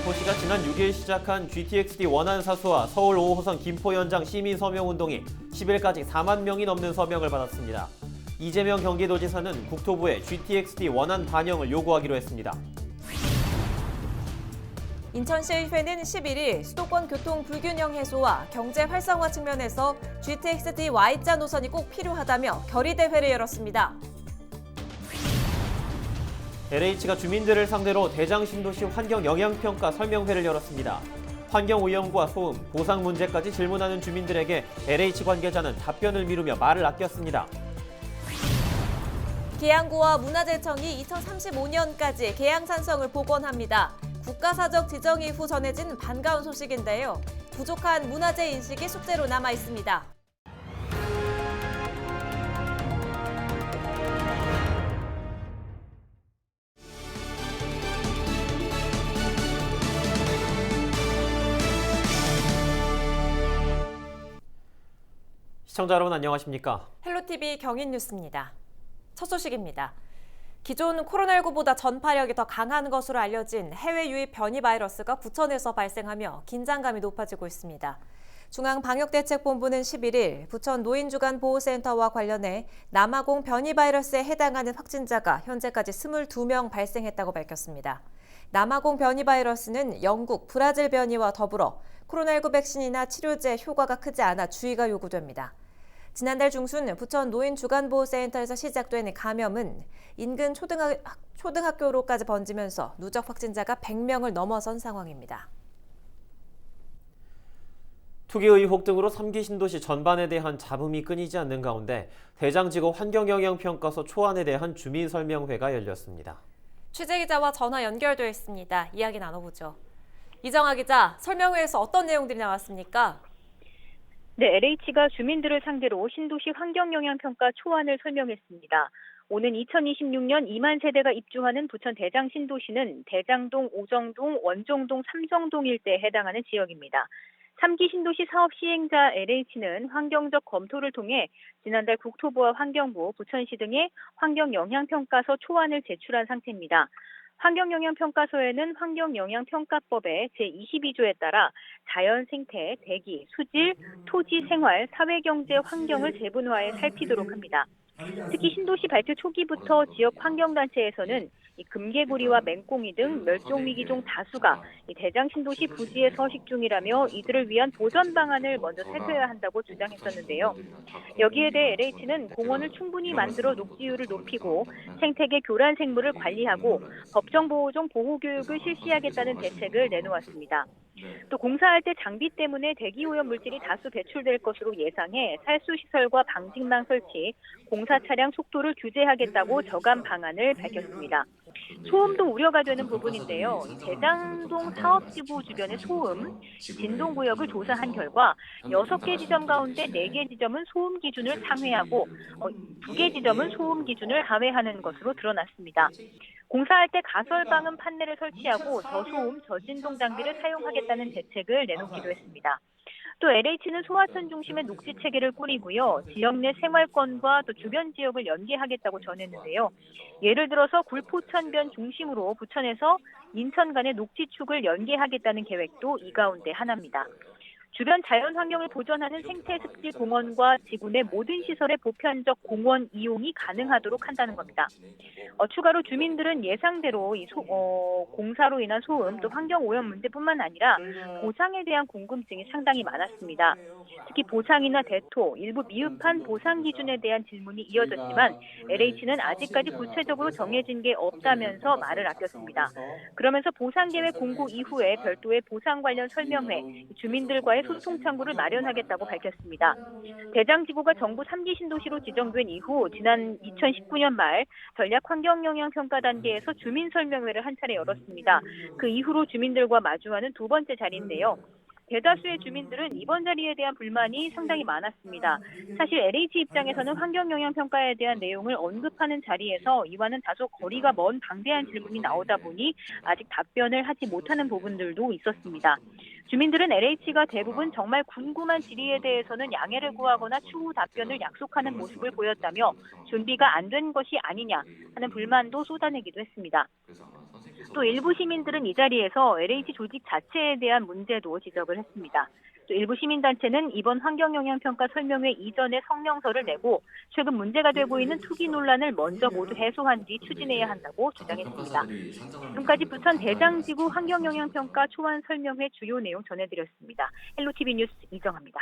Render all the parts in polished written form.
대구시가 지난 6일 시작한 GTX-D 원안 사수와 서울 5호선 김포 연장 시민 서명 운동이 10일까지 4만 명이 넘는 서명을 받았습니다. 이재명 경기도지사는 국토부에 GTX-D 원안 반영을 요구하기로 했습니다. 인천시의회는 11일 수도권 교통 불균형 해소와 경제 활성화 측면에서 GTX-D Y자 노선이 꼭 필요하다며 결의대회를 열었습니다. LH가 주민들을 상대로 대장신도시 환경영향평가 설명회를 열었습니다. 환경오염과 소음, 보상 문제까지 질문하는 주민들에게 LH 관계자는 답변을 미루며 말을 아꼈습니다. 계양구와 문화재청이 2035년까지 계양산성을 복원합니다. 국가사적 지정 이후 전해진 반가운 소식인데요. 부족한 문화재 인식이 숙제로 남아 있습니다. 시청자 여러분 안녕하십니까? 헬로티비 경인뉴스입니다. 첫 소식입니다. 기존 코로나19보다 전파력이 더 강한 것으로 알려진 해외 유입 변이 바이러스가 부천에서 발생하며 긴장감이 높아지고 있습니다. 중앙방역대책본부는 11일 부천 노인주간보호센터와 관련해 남아공 변이 바이러스에 해당하는 확진자가 현재까지 22명 발생했다고 밝혔습니다. 남아공 변이 바이러스는 영국, 브라질 변이와 더불어 코로나19 백신이나 치료제 효과가 크지 않아 주의가 요구됩니다. 지난달 중순 부천 노인주간보호센터에서 시작된 감염은 인근 초등학교로까지 번지면서 누적 확진자가 100명을 넘어선 상황입니다. 투기 의혹 등으로 3기 신도시 전반에 대한 잡음이 끊이지 않는 가운데 대장지구 환경영향평가서 초안에 대한 주민 설명회가 열렸습니다. 취재기자와 전화 연결되어 있습니다. 이야기 나눠보죠. 이정아 기자, 설명회에서 어떤 내용들이 나왔습니까? 네, LH가 주민들을 상대로 신도시 환경영향평가 초안을 설명했습니다. 오는 2026년 2만 세대가 입주하는 부천 대장 신도시는 대장동, 오정동, 원종동, 삼정동 일대에 해당하는 지역입니다. 3기 신도시 사업 시행자 LH는 환경적 검토를 통해 지난달 국토부와 환경부, 부천시 등의 환경영향평가서 초안을 제출한 상태입니다. 환경영향평가서에는 환경영향평가법의 제22조에 따라 자연 생태, 대기, 수질, 토지, 생활, 사회경제 환경을 재분화해 살피도록 합니다. 특히 신도시 발표 초기부터 지역 환경단체에서는 금개구리와 맹꽁이 등 멸종위기종 다수가 대장 신도시 부지에 서식 중이라며 이들을 위한 보전 방안을 먼저 살펴야 한다고 주장했었는데요. 여기에 대해 LH는 공원을 충분히 만들어 녹지율을 높이고 생태계 교란 생물을 관리하고 법정보호종 보호교육을 실시하겠다는 대책을 내놓았습니다. 또 공사할 때 장비 때문에 대기오염 물질이 다수 배출될 것으로 예상해 살수시설과 방직망 설치, 공사 차량 속도를 규제하겠다고 저감 방안을 밝혔습니다. 소음도 우려가 되는 부분인데요. 대장동 사업지구 주변의 소음, 진동구역을 조사한 결과 6개 지점 가운데 4개 지점은 소음 기준을 상회하고 2개 지점은 소음 기준을 하회하는 것으로 드러났습니다. 공사할 때 가설방음 판넬을 설치하고 저소음, 저진동 장비를 사용하겠다는 대책을 내놓기도 했습니다. 또 LH는 소하천 중심의 녹지 체계를 꾸리고요. 지역 내 생활권과 또 주변 지역을 연계하겠다고 전했는데요. 예를 들어서 굴포천변 중심으로 부천에서 인천 간의 녹지축을 연계하겠다는 계획도 이 가운데 하나입니다. 주변 자연 환경을 보존하는 생태습지공원과 지구 내 모든 시설의 보편적 공원 이용이 가능하도록 한다는 겁니다. 추가로 주민들은 예상대로 공사로 인한 소음 또 환경오염 문제뿐만 아니라 보상에 대한 궁금증이 상당히 많았습니다. 특히 보상이나 대토, 일부 미흡한 보상 기준에 대한 질문이 이어졌지만 LH는 아직까지 구체적으로 정해진 게 없다면서 말을 아꼈습니다. 그러면서 보상계획 공고 이후에 별도의 보상 관련 설명회, 주민들과의 소통 창구를 마련하겠다고 밝혔습니다. 대장지구가 정부 3기 신도시로 지정된 이후 지난 2019년 말 전략 환경영향평가 단계에서 주민 설명회를 한 차례 열었습니다. 그 이후로 주민들과 마주하는 두 번째 자리인데요. 대다수의 주민들은 이번 자리에 대한 불만이 상당히 많았습니다. 사실 LH 입장에서는 환경영향평가에 대한 내용을 언급하는 자리에서 이와는 다소 거리가 먼 방대한 질문이 나오다 보니 아직 답변을 하지 못하는 부분들도 있었습니다. 주민들은 LH가 대부분 정말 궁금한 질의에 대해서는 양해를 구하거나 추후 답변을 약속하는 모습을 보였다며 준비가 안 된 것이 아니냐 하는 불만도 쏟아내기도 했습니다. 또 일부 시민들은 이 자리에서 LH 조직 자체에 대한 문제도 지적을 했습니다. 또 일부 시민단체는 이번 환경영향평가 설명회 이전에 성명서를 내고 최근 문제가 되고 있는 투기 논란을 먼저 모두 해소한 뒤 추진해야 한다고 주장했습니다. 지금까지 부천 대장지구 환경영향평가 초안 설명회 주요 내용 전해드렸습니다. 헬로티비 뉴스 이정아입니다.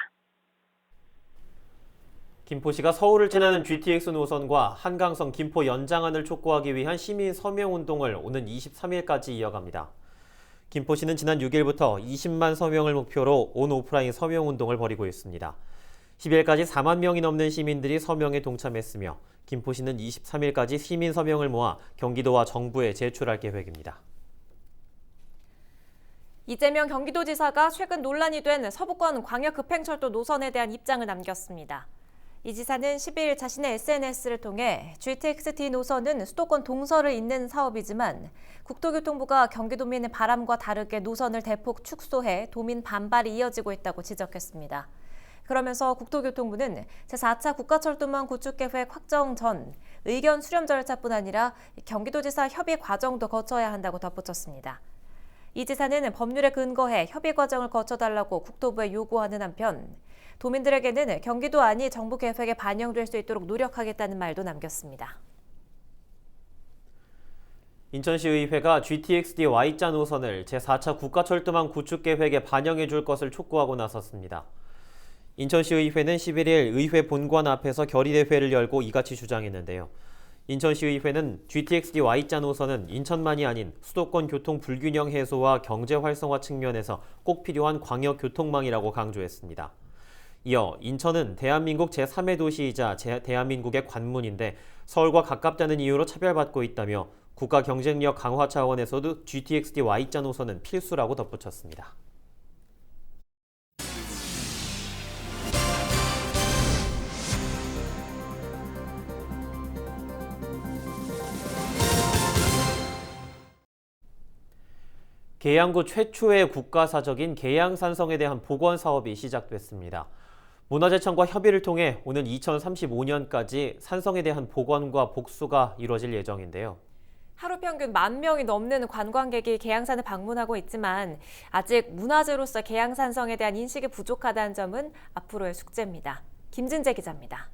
김포시가 서울을 지나는 GTX 노선과 한강선 김포 연장안을 촉구하기 위한 시민 서명운동을 오는 23일까지 이어갑니다. 김포시는 지난 6일부터 20만 서명을 목표로 온 오프라인 서명운동을 벌이고 있습니다. 10일까지 4만 명이 넘는 시민들이 서명에 동참했으며 김포시는 23일까지 시민 서명을 모아 경기도와 정부에 제출할 계획입니다. 이재명 경기도지사가 최근 논란이 된 서부권 광역급행철도 노선에 대한 입장을 남겼습니다. 이 지사는 12일 자신의 SNS를 통해 GTX-T 노선은 수도권 동서를 잇는 사업이지만 국토교통부가 경기도민의 바람과 다르게 노선을 대폭 축소해 도민 반발이 이어지고 있다고 지적했습니다. 그러면서 국토교통부는 제4차 국가철도망 구축계획 확정 전 의견 수렴 절차뿐 아니라 경기도지사 협의 과정도 거쳐야 한다고 덧붙였습니다. 이 지사는 법률에 근거해 협의 과정을 거쳐달라고 국토부에 요구하는 한편 도민들에게는 경기도 안이 정부 계획에 반영될 수 있도록 노력하겠다는 말도 남겼습니다. 인천시의회가 GTX-D Y자 노선을 제4차 국가철도망 구축계획에 반영해 줄 것을 촉구하고 나섰습니다. 인천시의회는 11일 의회 본관 앞에서 결의대회를 열고 이같이 주장했는데요. 인천시의회는 GTX-D Y자 노선은 인천만이 아닌 수도권 교통 불균형 해소와 경제 활성화 측면에서 꼭 필요한 광역교통망이라고 강조했습니다. 이어 인천은 대한민국 제3의 도시이자 대한민국의 관문인데 서울과 가깝다는 이유로 차별받고 있다며 국가 경쟁력 강화 차원에서도 GTX-D Y자 노선은 필수라고 덧붙였습니다. 계양구 최초의 국가사적인 계양산성에 대한 복원 사업이 시작됐습니다. 문화재청과 협의를 통해 오는 2035년까지 산성에 대한 복원과 복수가 이루어질 예정인데요. 하루 평균 10,000명이 넘는 관광객이 계양산을 방문하고 있지만 아직 문화재로서 계양산성에 대한 인식이 부족하다는 점은 앞으로의 숙제입니다. 김진재 기자입니다.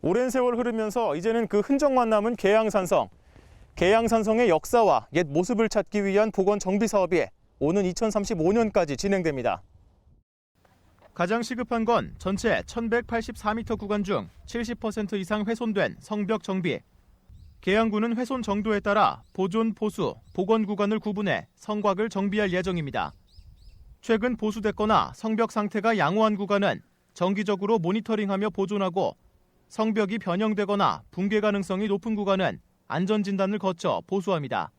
오랜 세월 흐르면서 이제는 그 흔적만 남은 계양산성. 계양산성의 역사와 옛 모습을 찾기 위한 복원 정비 사업이 오는 2035년까지 진행됩니다. 가장 시급한 건 전체 1184m 구간 중 70% 이상 훼손된 성벽 정비. 계양구는 훼손 정도에 따라 보존, 보수, 복원 구간을 구분해 성곽을 정비할 예정입니다. 최근 보수됐거나 성벽 상태가 양호한 구간은 정기적으로 모니터링하며 보존하고 성벽이 변형되거나 붕괴 가능성이 높은 구간은 안전진단을 거쳐 보수합니다.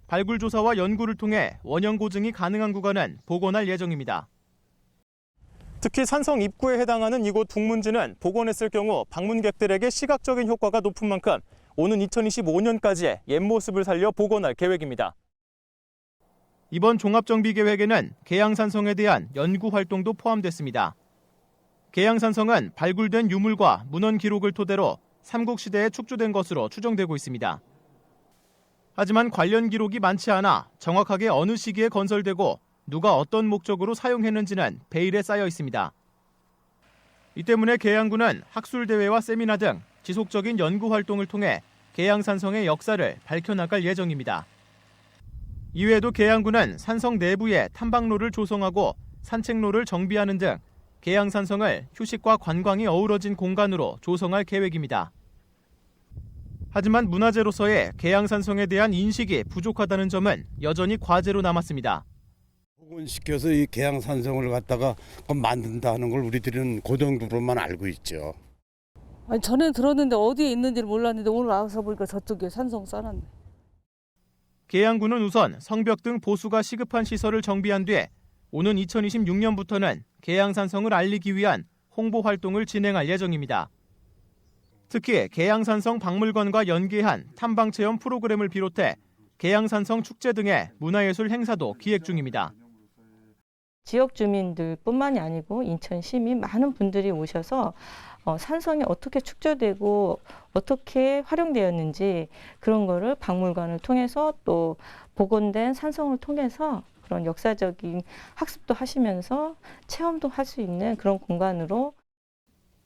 발굴조사와 연구를 통해 원형 고증이 가능한 구간은 복원할 예정입니다. 특히 산성 입구에 해당하는 이곳 북문지는 복원했을 경우 방문객들에게 시각적인 효과가 높은 만큼 오는 2025년까지의 옛 모습을 살려 복원할 계획입니다. 이번 종합정비계획에는 계양산성에 대한 연구 활동도 포함됐습니다. 계양산성은 발굴된 유물과 문헌 기록을 토대로 삼국시대에 축조된 것으로 추정되고 있습니다. 하지만 관련 기록이 많지 않아 정확하게 어느 시기에 건설되고 누가 어떤 목적으로 사용했는지는 베일에 쌓여 있습니다. 이 때문에 계양구는 학술대회와 세미나 등 지속적인 연구 활동을 통해 계양산성의 역사를 밝혀나갈 예정입니다. 이외에도 계양구는 산성 내부에 탐방로를 조성하고 산책로를 정비하는 등 계양산성을 휴식과 관광이 어우러진 공간으로 조성할 계획입니다. 하지만 문화재로서의 계양산성에 대한 인식이 부족하다는 점은 여전히 과제로 남았습니다. 복원시켜서 이 계양산성을 갖다가 만든다 하는 걸 우리들은 그 정도로만 알고 있죠. 아니, 전에 들었는데 어디에 있는지를 몰랐는데 오늘 와서 보니까 저쪽에 산성 써놨네. 계양군은 우선 성벽 등 보수가 시급한 시설을 정비한 뒤에 오는 2026년부터는 계양산성을 알리기 위한 홍보 활동을 진행할 예정입니다. 특히 계양산성 박물관과 연계한 탐방체험 프로그램을 비롯해 계양산성 축제 등의 문화예술 행사도 기획 중입니다. 지역 주민들뿐만이 아니고 인천 시민 많은 분들이 오셔서 산성이 어떻게 축조되고 어떻게 활용되었는지 그런 거를 박물관을 통해서 또 복원된 산성을 통해서 그런 역사적인 학습도 하시면서 체험도 할 수 있는 그런 공간으로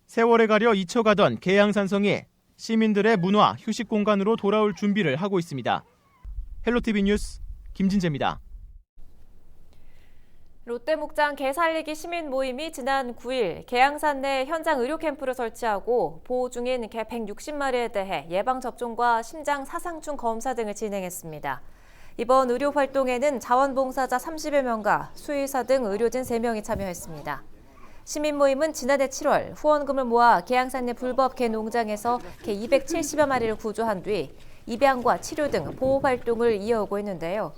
세월에 가려 잊혀가던 계양산성이 시민들의 문화, 휴식 공간으로 돌아올 준비를 하고 있습니다. 헬로티비 뉴스 김진재입니다. 롯데목장 개 살리기 시민 모임이 지난 9일 계양산 내 현장 의료 캠프를 설치하고 보호 중인 개 160마리에 대해 예방접종과 심장 사상충 검사 등을 진행했습니다. 이번 의료 활동에는 자원봉사자 30여 명과 수의사 등 의료진 3명이 참여했습니다. 시민 모임은 지난해 7월 후원금을 모아 계양산 내 불법 개 농장에서 개 270여 마리를 구조한 뒤 입양과 치료 등 보호 활동을 이어오고 있는데요.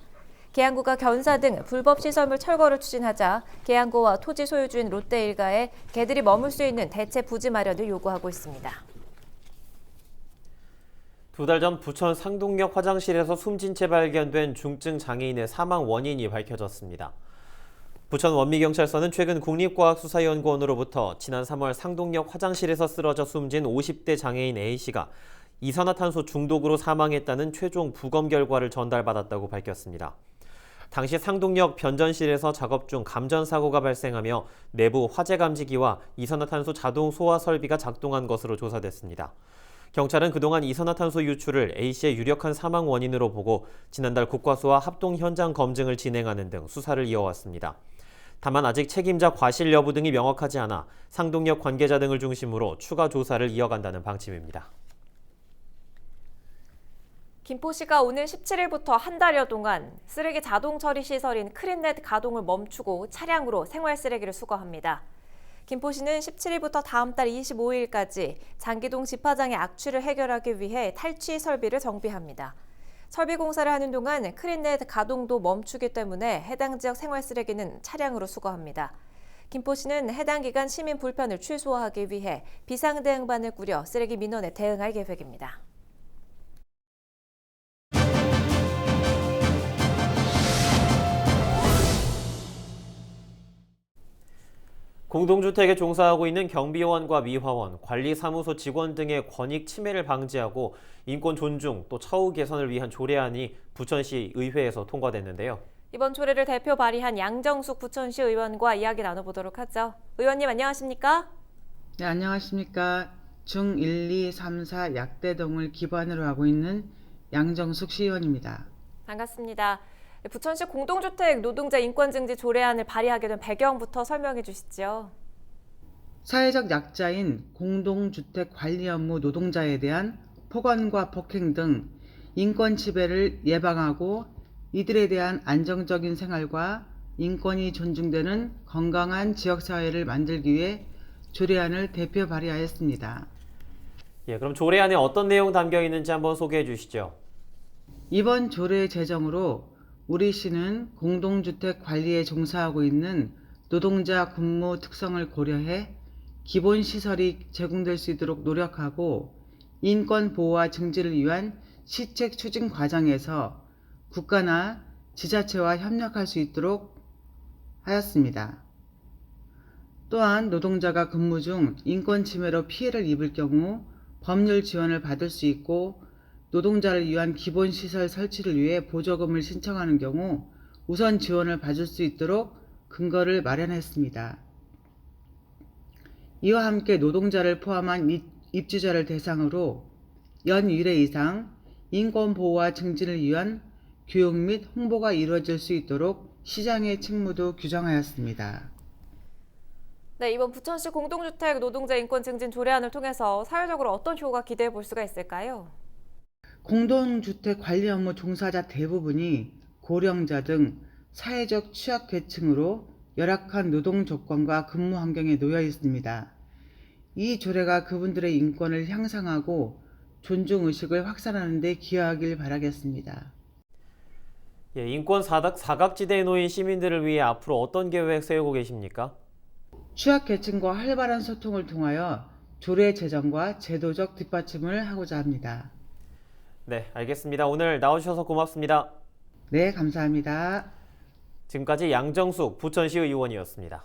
계양구가 견사 등 불법 시설물 철거를 추진하자 계양구와 토지 소유주인 롯데 일가에 개들이 머물 수 있는 대체 부지 마련을 요구하고 있습니다. 2달 전 부천 상동역 화장실에서 숨진 채 발견된 중증 장애인의 사망 원인이 밝혀졌습니다. 부천 원미경찰서는 최근 국립과학수사연구원으로부터 지난 3월 상동역 화장실에서 쓰러져 숨진 50대 장애인 A씨가 이산화탄소 중독으로 사망했다는 최종 부검 결과를 전달받았다고 밝혔습니다. 당시 상동역 변전실에서 작업 중 감전사고가 발생하며 내부 화재 감지기와 이산화탄소 자동 소화 설비가 작동한 것으로 조사됐습니다. 경찰은 그동안 이산화탄소 유출을 A씨의 유력한 사망 원인으로 보고 지난달 국과수와 합동 현장 검증을 진행하는 등 수사를 이어왔습니다. 다만 아직 책임자 과실 여부 등이 명확하지 않아 상동역 관계자 등을 중심으로 추가 조사를 이어간다는 방침입니다. 김포시가 오늘 17일부터 한 달여 동안 쓰레기 자동 처리 시설인 크린넷 가동을 멈추고 차량으로 생활 쓰레기를 수거합니다. 김포시는 17일부터 다음 달 25일까지 장기동 집화장의 악취를 해결하기 위해 탈취 설비를 정비합니다. 설비 공사를 하는 동안 크린넷 가동도 멈추기 때문에 해당 지역 생활 쓰레기는 차량으로 수거합니다. 김포시는 해당 기간 시민 불편을 최소화하기 위해 비상대응반을 꾸려 쓰레기 민원에 대응할 계획입니다. 공동주택에 종사하고 있는 경비원과 미화원, 관리사무소 직원 등의 권익 침해를 방지하고 인권 존중 또 처우 개선을 위한 조례안이 부천시 의회에서 통과됐는데요. 이번 조례를 대표 발의한 양정숙 부천시 의원과 이야기 나눠보도록 하죠. 의원님 안녕하십니까? 네, 안녕하십니까. 중1, 2, 3, 4 약대동을 기반으로 하고 있는 양정숙 시의원입니다. 반갑습니다. 부천시 공동주택 노동자 인권증지 조례안을 발의하게 된 배경부터 설명해 주시죠. 사회적 약자인 공동주택 관리 업무 노동자에 대한 폭언과 폭행 등 인권 지배를 예방하고 이들에 대한 안정적인 생활과 인권이 존중되는 건강한 지역사회를 만들기 위해 조례안을 대표 발의하였습니다. 그럼 조례안에 어떤 내용 담겨 있는지 한번 소개해 주시죠. 이번 조례 제정으로 우리 시는 공동주택 관리에 종사하고 있는 노동자 근무 특성을 고려해 기본시설이 제공될 수 있도록 노력하고 인권 보호와 증진을 위한 시책 추진 과정에서 국가나 지자체와 협력할 수 있도록 하였습니다. 또한 노동자가 근무 중 인권 침해로 피해를 입을 경우 법률 지원을 받을 수 있고 노동자를 위한 기본시설 설치를 위해 보조금을 신청하는 경우 우선 지원을 받을 수 있도록 근거를 마련했습니다. 이와 함께 노동자를 포함한 입주자를 대상으로 연 1회 이상 인권보호와 증진을 위한 교육 및 홍보가 이루어질 수 있도록 시장의 책무도 규정하였습니다. 네, 이번 부천시 공동주택 노동자 인권 증진 조례안을 통해서 사회적으로 어떤 효과가 기대해 볼 수가 있을까요? 공동주택 관리 업무 종사자 대부분이 고령자 등 사회적 취약계층으로 열악한 노동 조건과 근무 환경에 놓여 있습니다. 이 조례가 그분들의 인권을 향상하고 존중의식을 확산하는 데 기여하길 바라겠습니다. 예, 인권 사각지대에 놓인 시민들을 위해 앞으로 어떤 계획 세우고 계십니까? 취약계층과 활발한 소통을 통하여 조례 제정과 제도적 뒷받침을 하고자 합니다. 네, 알겠습니다. 오늘 나와주셔서 고맙습니다. 네, 감사합니다. 지금까지 양정숙 부천시 의원이었습니다.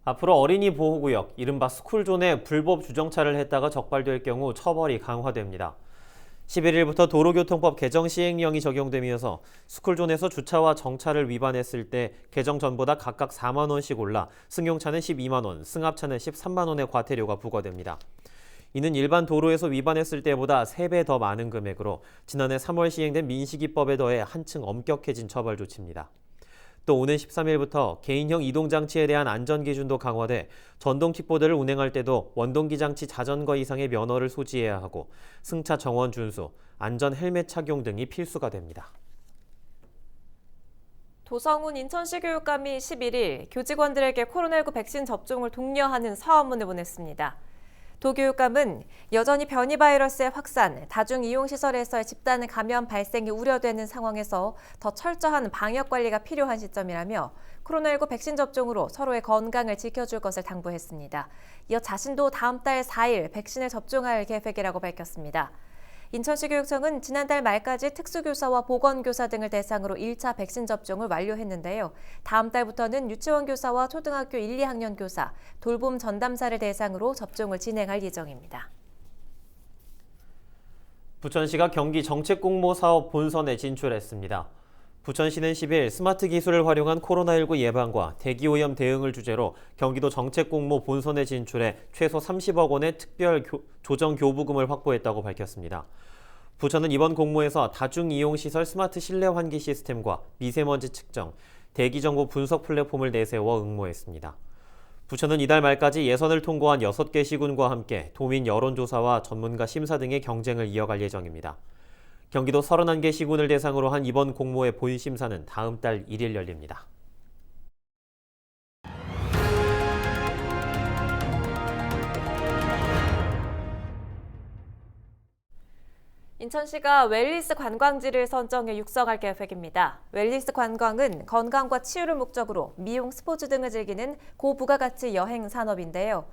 앞으로 어린이 보호구역, 이른바 스쿨존에 불법 주정차를 했다가 적발될 경우 처벌이 강화됩니다. 11일부터 도로교통법 개정 시행령이 적용되면서 스쿨존에서 주차와 정차를 위반했을 때 개정 전보다 각각 4만 원씩 올라 승용차는 12만 원, 승합차는 13만 원의 과태료가 부과됩니다. 이는 일반 도로에서 위반했을 때보다 3배 더 많은 금액으로 지난해 3월 시행된 민식이법에 더해 한층 엄격해진 처벌 조치입니다. 또 오는 13일부터 개인형 이동장치에 대한 안전기준도 강화돼 전동 킥보드를 운행할 때도 원동기 장치 자전거 이상의 면허를 소지해야 하고 승차 정원 준수, 안전 헬멧 착용 등이 필수가 됩니다. 도성훈 인천시 교육감이 11일 교직원들에게 코로나19 백신 접종을 독려하는 사원문을 보냈습니다. 도 교육감은 여전히 변이 바이러스의 확산, 다중이용시설에서의 집단 감염 발생이 우려되는 상황에서 더 철저한 방역 관리가 필요한 시점이라며 코로나19 백신 접종으로 서로의 건강을 지켜줄 것을 당부했습니다. 이어 자신도 다음 달 4일 백신을 접종할 계획이라고 밝혔습니다. 인천시 교육청은 지난달 말까지 특수교사와 보건교사 등을 대상으로 1차 백신 접종을 완료했는데요. 다음 달부터는 유치원 교사와 초등학교 1, 2학년 교사, 돌봄 전담사를 대상으로 접종을 진행할 예정입니다. 부천시가 경기 정책공모 사업 본선에 진출했습니다. 부천시는 10일 스마트 기술을 활용한 코로나19 예방과 대기오염 대응을 주제로 경기도 정책공모 본선에 진출해 최소 30억 원의 특별 조정 교부금을 확보했다고 밝혔습니다. 부천은 이번 공모에서 다중이용시설 스마트 실내 환기 시스템과 미세먼지 측정, 대기정보 분석 플랫폼을 내세워 응모했습니다. 부천은 이달 말까지 예선을 통과한 6개 시군과 함께 도민 여론조사와 전문가 심사 등의 경쟁을 이어갈 예정입니다. 경기도 31개 시군을 대상으로 한 이번 공모의 본심사는 다음 달 1일 열립니다. 인천시가 웰니스 관광지를 선정해 육성할 계획입니다. 웰니스 관광은 건강과 치유를 목적으로 미용, 스포츠 등을 즐기는 고부가가치 여행 산업인데요.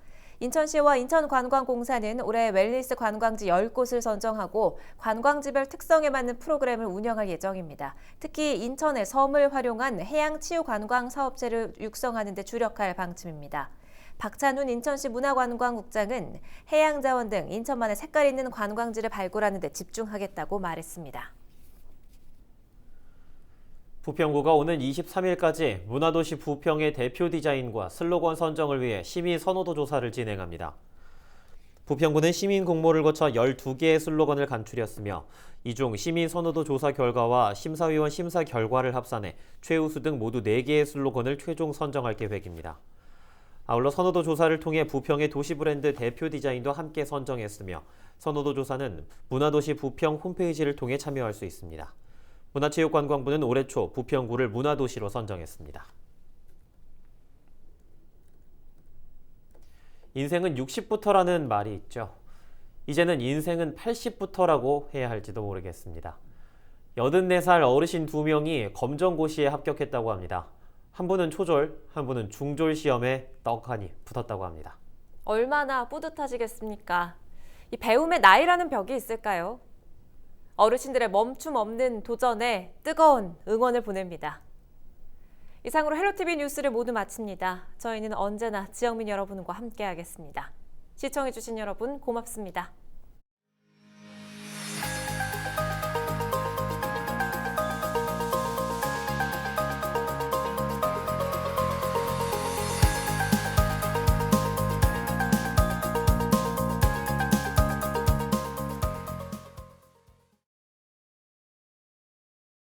인천시와 인천관광공사는 올해 웰니스 관광지 10곳을 선정하고 관광지별 특성에 맞는 프로그램을 운영할 예정입니다. 특히 인천의 섬을 활용한 해양치유 관광 사업체를 육성하는 데 주력할 방침입니다. 박찬훈 인천시 문화관광국장은 해양자원 등 인천만의 색깔 있는 관광지를 발굴하는 데 집중하겠다고 말했습니다. 부평구가 오는 23일까지 문화도시 부평의 대표 디자인과 슬로건 선정을 위해 시민 선호도 조사를 진행합니다. 부평구는 시민 공모를 거쳐 12개의 슬로건을 간추렸으며 이 중 시민 선호도 조사 결과와 심사위원 심사 결과를 합산해 최우수 등 모두 4개의 슬로건을 최종 선정할 계획입니다. 아울러 선호도 조사를 통해 부평의 도시 브랜드 대표 디자인도 함께 선정했으며 선호도 조사는 문화도시 부평 홈페이지를 통해 참여할 수 있습니다. 문화체육관광부는 올해 초 부평구를 문화도시로 선정했습니다. 인생은 60부터라는 말이 있죠. 이제는 인생은 80부터라고 해야 할지도 모르겠습니다. 84살 어르신 2명이 검정고시에 합격했다고 합니다. 한 분은 초졸, 한 분은 중졸 시험에 떡하니 붙었다고 합니다. 얼마나 뿌듯하시겠습니까? 이 배움의 나이라는 벽이 있을까요? 어르신들의 멈춤 없는 도전에 뜨거운 응원을 보냅니다. 이상으로 헬로티비 뉴스를 모두 마칩니다. 저희는 언제나 지역민 여러분과 함께하겠습니다. 시청해주신 여러분 고맙습니다.